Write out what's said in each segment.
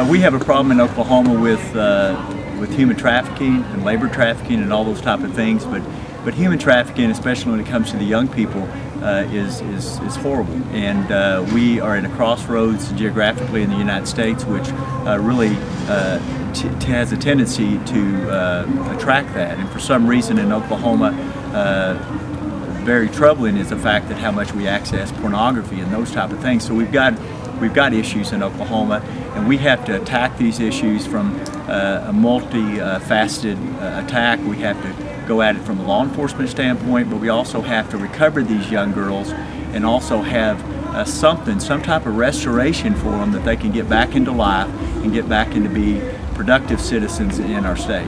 We have a problem in Oklahoma with human trafficking and labor trafficking and all those type of things, but human trafficking, especially when it comes to the young people, is horrible. And we are at a crossroads geographically in the United States, which really has a tendency to attract that. And for some reason in Oklahoma, very troubling is the fact that how much we access pornography and those type of things. So we've got issues in Oklahoma, and we have to attack these issues from a multi-faceted attack. We have to go at it from a law enforcement standpoint, but we also have to recover these young girls and also have some type of restoration for them that they can get back into life and get back into be productive citizens in our state.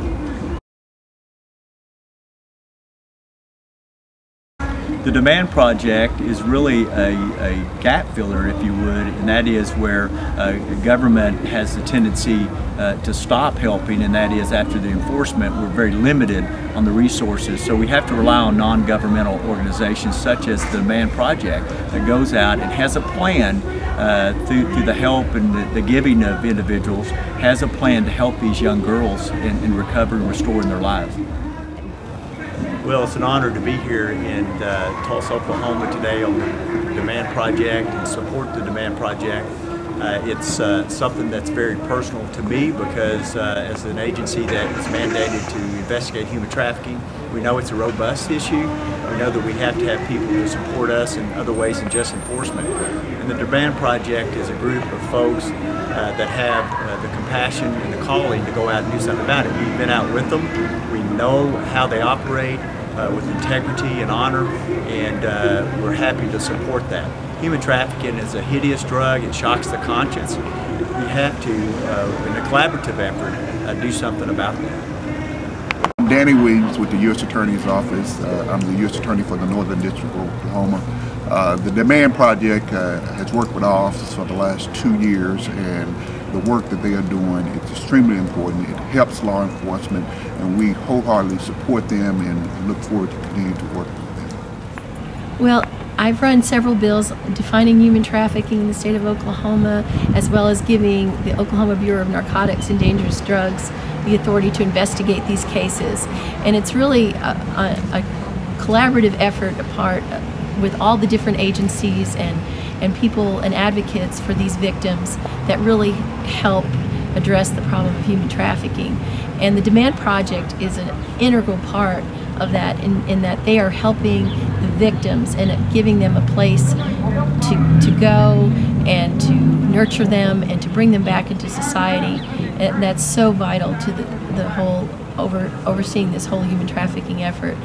The Demand Project is really a gap filler, if you would, and that is where government has a tendency to stop helping, and that is after the enforcement, we're very limited on the resources. So we have to rely on non-governmental organizations such as the Demand Project that goes out and has a plan through the help and the giving of individuals, has a plan to help these young girls in recover and restoring their lives. Well, it's an honor to be here in Tulsa, Oklahoma today on the Demand Project and support the Demand Project. It's something that's very personal to me because as an agency that is mandated to investigate human trafficking, we know it's a robust issue. We know that we have to have people to support us in other ways than just enforcement. And the Demand Project is a group of folks that have the compassion and the calling to go out and do something about it. We've been out with them. We know how they operate with integrity and honor, and we're happy to support that. Human trafficking is a hideous drug. It shocks the conscience. We have to, in a collaborative effort, do something about that. I'm Danny Williams with the U.S. Attorney's Office. I'm the U.S. Attorney for the Northern District of Oklahoma. The Demand Project has worked with our office for the last 2 years, and the work that they are doing is extremely important. It helps law enforcement, and we wholeheartedly support them and look forward to continuing to work with them. Well, I've run several bills defining human trafficking in the state of Oklahoma, as well as giving the Oklahoma Bureau of Narcotics and Dangerous Drugs the authority to investigate these cases. And it's really a collaborative effort apart with all the different agencies and people and advocates for these victims that really help address the problem of human trafficking. And the Demand Project is an integral part of that in that they are helping the victims and giving them a place to go and to nurture them and to bring them back into society. And that's so vital to the whole overseeing this whole human trafficking effort.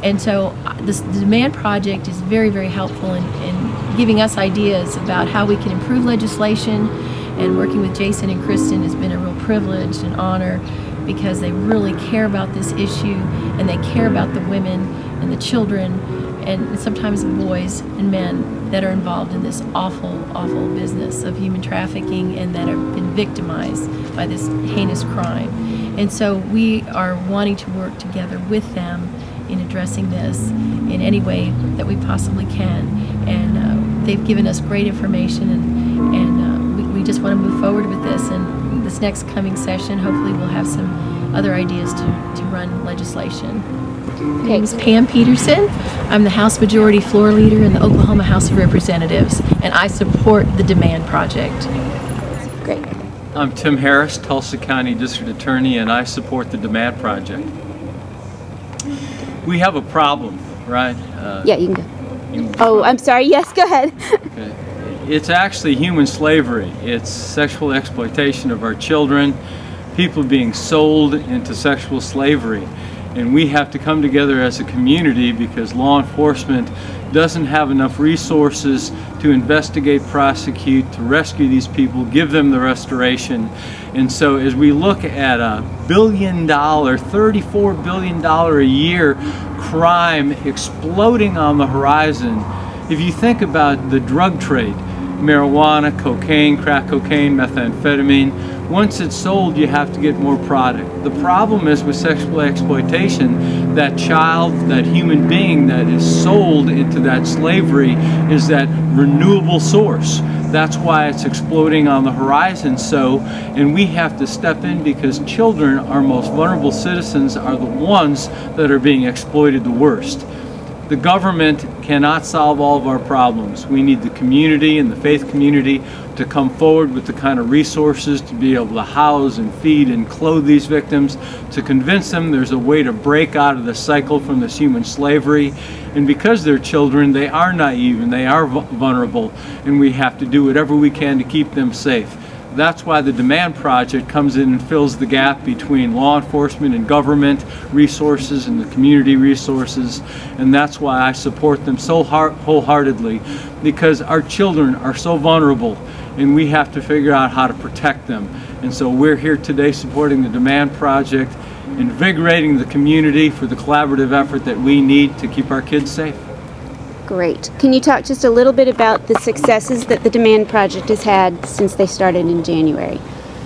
And so the Demand Project is very, very helpful in giving us ideas about how we can improve legislation, and working with Jason and Kristen has been a real privilege and honor because they really care about this issue and they care about the women and the children and sometimes the boys and men that are involved in this awful, awful business of human trafficking and that have been victimized by this heinous crime. And so we are wanting to work together with them in addressing this in any way that we possibly can. And they've given us great information, and we just want to move forward with this. And this next coming session, hopefully we'll have some other ideas to run legislation. My name is Pam Peterson. I'm the House Majority Floor Leader in the Oklahoma House of Representatives, and I support the Demand Project. Great. I'm Tim Harris, Tulsa County District Attorney, and I support the Demand Project. We have a problem, right? Yeah, you can go. Oh, I'm sorry. Yes, go ahead. Okay. It's actually human slavery. It's sexual exploitation of our children, people being sold into sexual slavery. And we have to come together as a community because law enforcement doesn't have enough resources to investigate, prosecute, to rescue these people, give them the restoration. And so as we look at $1 billion, $34 billion a year crime exploding on the horizon, if you think about the drug trade, marijuana, cocaine, crack cocaine, methamphetamine, once it's sold, you have to get more product. The problem is with sexual exploitation, that child, that human being that is sold into that slavery is that renewable source. That's why it's exploding on the horizon. And we have to step in, because children, our most vulnerable citizens, are the ones that are being exploited the worst. The government cannot solve all of our problems. We need the community and the faith community to come forward with the kind of resources to be able to house and feed and clothe these victims, to convince them there's a way to break out of the cycle from this human slavery. And because they're children, they are naive and they are vulnerable, and we have to do whatever we can to keep them safe. That's why the Demand Project comes in and fills the gap between law enforcement and government resources and the community resources. And that's why I support them so wholeheartedly, because our children are so vulnerable and we have to figure out how to protect them. And so we're here today supporting the Demand Project, invigorating the community for the collaborative effort that we need to keep our kids safe. Great. Can you talk just a little bit about the successes that the Demand Project has had since they started in January?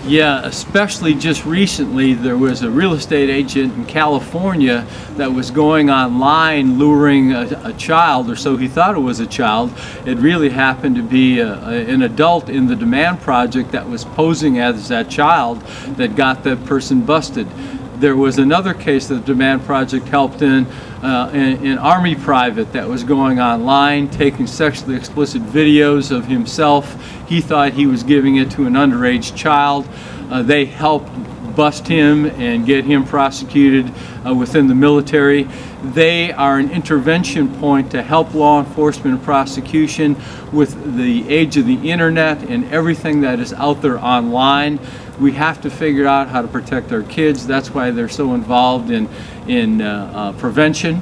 Yeah, especially just recently, there was a real estate agent in California that was going online luring a child, or so he thought it was a child. It really happened to be an adult in the Demand Project that was posing as that child that got that person busted. There was another case that the Demand Project helped in an Army private that was going online, taking sexually explicit videos of himself. He thought he was giving it to an underage child. They helped bust him and get him prosecuted within the military. They are an intervention point to help law enforcement and prosecution with the age of the internet and everything that is out there online. We have to figure out how to protect our kids. That's why they're so involved in prevention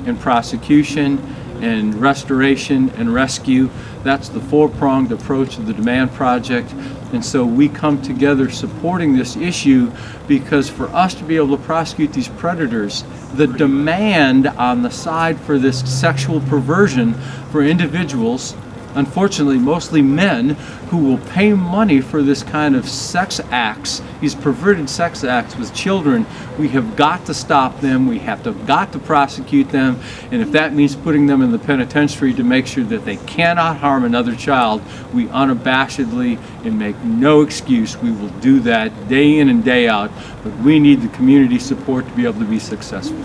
and prosecution and restoration and rescue. That's the four-pronged approach of the Demand Project. And so we come together supporting this issue, because for us to be able to prosecute these predators, the demand on the side for this sexual perversion for individuals, unfortunately mostly men, who will pay money for this kind of sex acts, these perverted sex acts with children. We have got to stop them. We have got to prosecute them. And if that means putting them in the penitentiary to make sure that they cannot harm another child, we unabashedly and make no excuse, we will do that day in and day out. But we need the community support to be able to be successful.